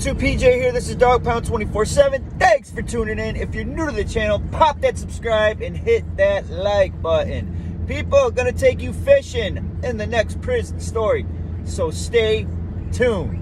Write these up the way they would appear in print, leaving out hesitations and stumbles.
YouTube, PJ here. This is Dog Pound 24/7. Thanks for tuning in. If you're new to the channel, pop that subscribe and hit that like button. People are going to take you fishing in the next prison story, so stay tuned.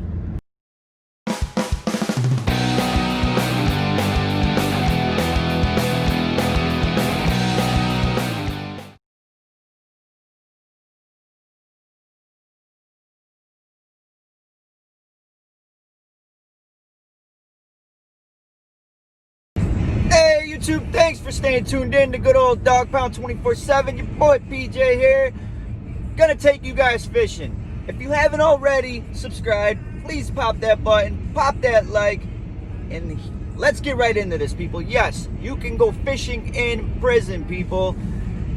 Hey YouTube, thanks for staying tuned in to good old Dog Pound 24/7. Your boy PJ here. Gonna take you guys fishing. If you haven't already subscribed, please pop that button, pop that like, and let's get right into this, people. Yes, you can go fishing in prison, people.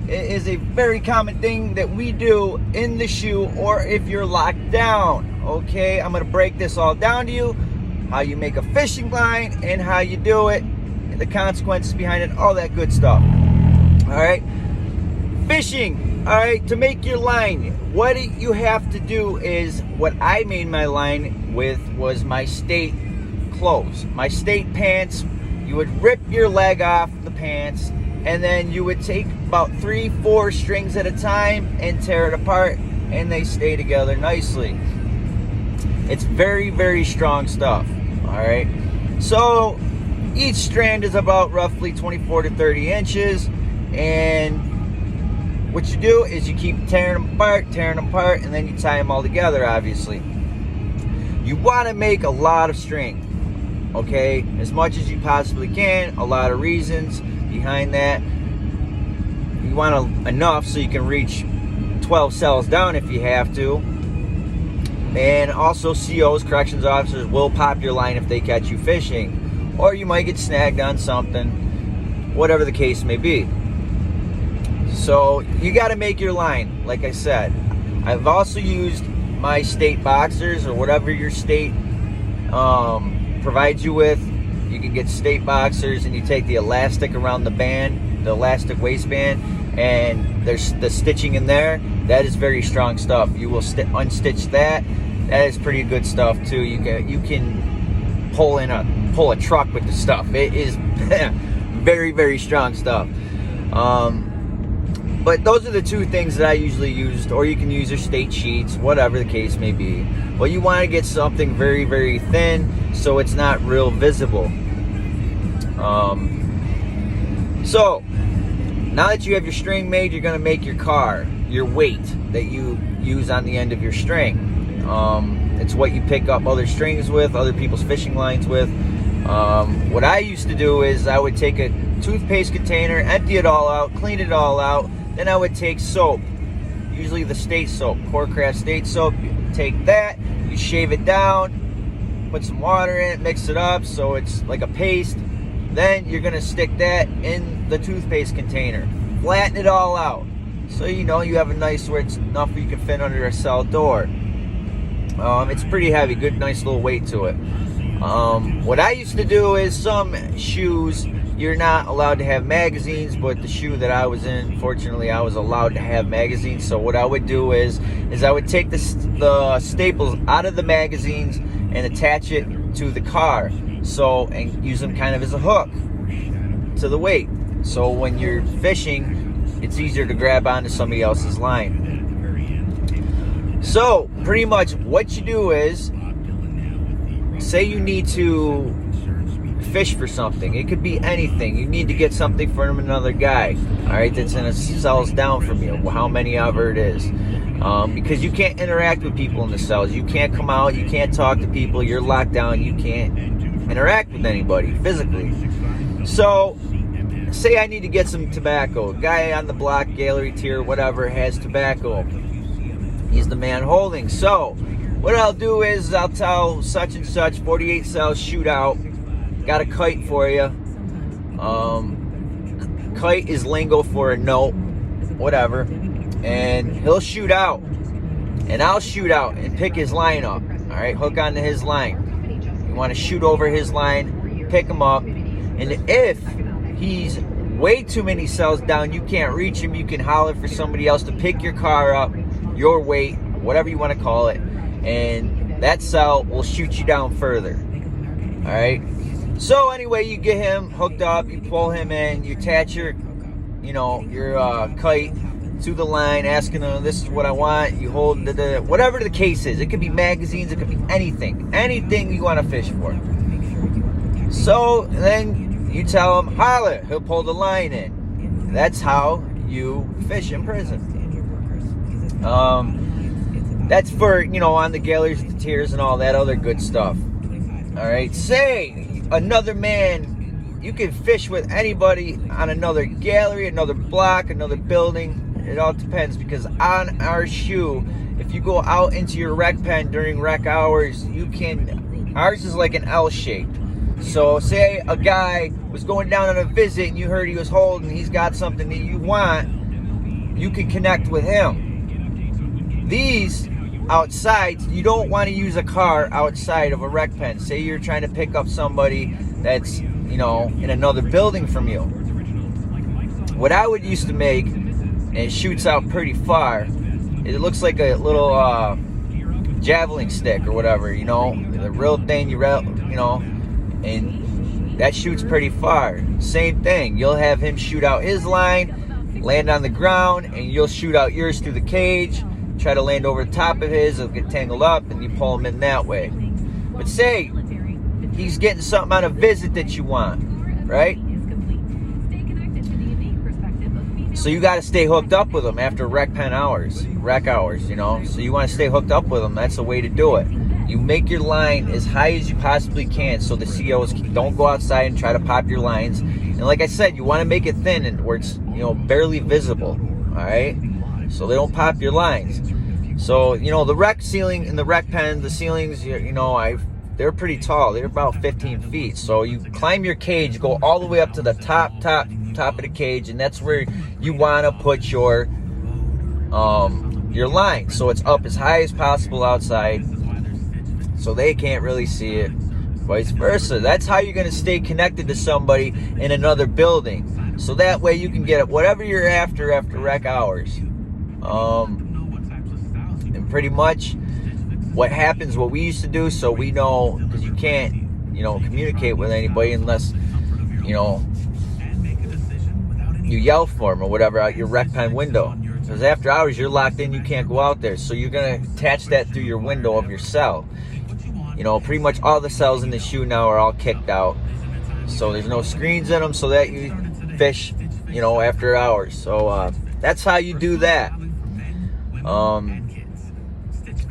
It is a very common thing that we do in the shoe or if you're locked down. Okay, I'm gonna break this all down to you, how you make a fishing line and how you do it, the consequences behind it, all that good stuff. All right, fishing. All right, to make your line, what you have to do is what I made my line with was my state clothes, my state pants. You would rip your leg off the pants, and then you would take about 3-4 strings at a time and tear it apart, and they stay together nicely. It's very, very strong stuff. All right, so each strand is about roughly 24 to 30 inches, and what you do is you keep tearing them apart, and then you tie them all together, obviously. You want to make a lot of string, okay? As much as you possibly can. A lot of reasons behind that. You want enough so you can reach 12 cells down if you have to. And also COs, corrections officers, will pop your line if they catch you fishing. Or you might get snagged on something, whatever the case may be. So you got to make your line, like I said. I've also used my state boxers or whatever your state provides you with. You can get state boxers, and you take the elastic around the band, the elastic waistband, and there's the stitching in there. That is very strong stuff. You will unstitch that. That is pretty good stuff too. You can pull a truck with the stuff. It is very, very strong stuff. But those are the two things that I usually used, or you can use your state sheets, whatever the case may be. But you want to get something very, very thin so it's not real visible. So now that you have your string made, you're going to make your car, your weight that you use on the end of your string. It's what you pick up other strings with, other people's fishing lines with. What I used to do is I would take a toothpaste container, empty it all out, clean it all out. Then I would take soap, usually the state soap, Corecraft state soap. You take that, you shave it down, put some water in it, mix it up so it's like a paste. Then you're going to stick that in the toothpaste container, flatten it all out. So you know you have a nice where it's enough where you can fit under a cell door. It's pretty heavy, good nice little weight to it. What I used to do is some shoes, you're not allowed to have magazines, but the shoe that I was in, fortunately, I was allowed to have magazines. So what I would do is I would take the staples out of the magazines and attach it to the car. So, and use them kind of as a hook to the weight. So when you're fishing, it's easier to grab onto somebody else's line. So pretty much what you do is, say you need to fish for something. It could be anything. You need to get something from another guy, all right, that's in a cells down from you, how many ever it is, because you can't interact with people in the cells. You can't come out, you can't talk to people, you're locked down, you can't interact with anybody physically. So say I need to get some tobacco. A guy on the block, gallery tier, whatever, has tobacco. He's the man holding. So what I'll do is I'll tell such and such, 48 cells, shoot out. Got a kite for you. Kite is lingo for a note, whatever. And he'll shoot out, and I'll shoot out and pick his line up. All right, hook onto his line. You want to shoot over his line, pick him up, and if he's way too many cells down, you can't reach him, you can holler for somebody else to pick your car up, your weight, whatever you want to call it, and that cell will shoot you down further. All right. So anyway, you get him hooked up, you pull him in, you attach your kite to the line, asking him, this is what I want. You hold whatever the case is. It could be magazines, it could be anything you want to fish for. So then you tell him, holler, he'll pull the line in. That's how you fish in prison. That's for, on the galleries, the tiers, and all that other good stuff. All right. Say another man, you can fish with anybody on another gallery, another block, another building. It all depends, because on our shoe, if you go out into your rec pen during rec hours, ours is like an L shape. So say a guy was going down on a visit and you heard he was holding, he's got something that you want, you can connect with him. These outside, you don't want to use a car outside of a rec pen. Say you're trying to pick up somebody that's, in another building from you. What I would used to make, and it shoots out pretty far, it looks like a little javelin stick or whatever, the real thing, and that shoots pretty far. Same thing, you'll have him shoot out his line, land on the ground, and you'll shoot out yours through the cage, try to land over the top of his, it'll get tangled up, and you pull him in that way. But say he's getting something on a visit that you want, right? So you got to stay hooked up with him after rec hours, so you want to stay hooked up with him. That's the way to do it. You make your line as high as you possibly can, so the COs don't go outside and try to pop your lines. And like I said, you want to make it thin and where it's barely visible. All right, so they don't pop your lines. So the rec ceiling in the rec pen, the ceilings, they're pretty tall. They're about 15 feet. So you climb your cage, go all the way up to the top of the cage, and that's where you want to put your line. So it's up as high as possible outside, so they can't really see it. Vice versa. That's how you're going to stay connected to somebody in another building. So that way you can get whatever you're after rec hours. And pretty much what we used to do, so we know, because you can't, communicate with anybody unless, you yell for them or whatever out your rec pen window. Because after hours, you're locked in, you can't go out there. So you're going to attach that through your window of your cell. Pretty much all the cells in the shoe now are all kicked out. So there's no screens in them, so that you fish, after hours. So that's how you do that.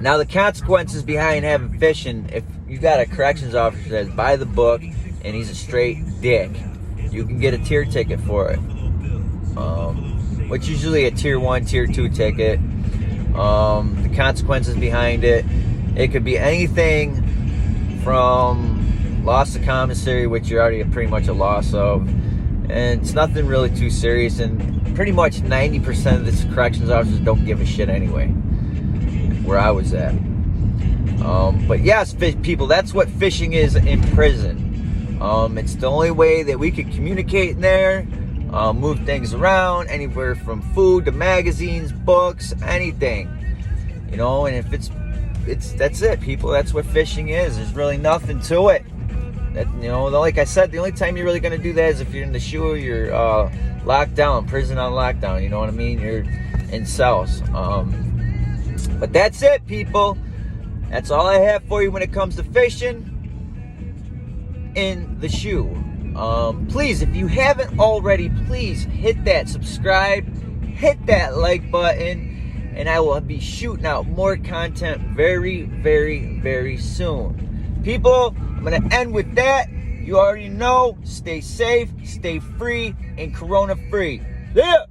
Now the consequences behind having fishing, if you've got a corrections officer that's by the book and he's a straight dick, you can get a tier ticket for it. Which usually a tier 1, tier 2 ticket. The consequences behind it could be anything from loss of commissary, which you're already pretty much a loss of, and it's nothing really too serious, and pretty much 90% of the corrections officers don't give a shit anyway, where I was at. But yes, people, that's what fishing is in prison. It's the only way that we could communicate in there, move things around, anywhere from food to magazines, books, anything. And if that's it, people. That's what fishing is. There's really nothing to it. Like I said, the only time you're really going to do that is if you're in the shoe, you're locked down, prison on lockdown. You know what I mean? You're in cells. But that's it, people. That's all I have for you when it comes to fishing in the shoe. Please, if you haven't already, please hit that subscribe, hit that like button, and I will be shooting out more content very, very, very soon. People, I'm going to end with that. You already know, stay safe, stay free, and corona free. Yeah!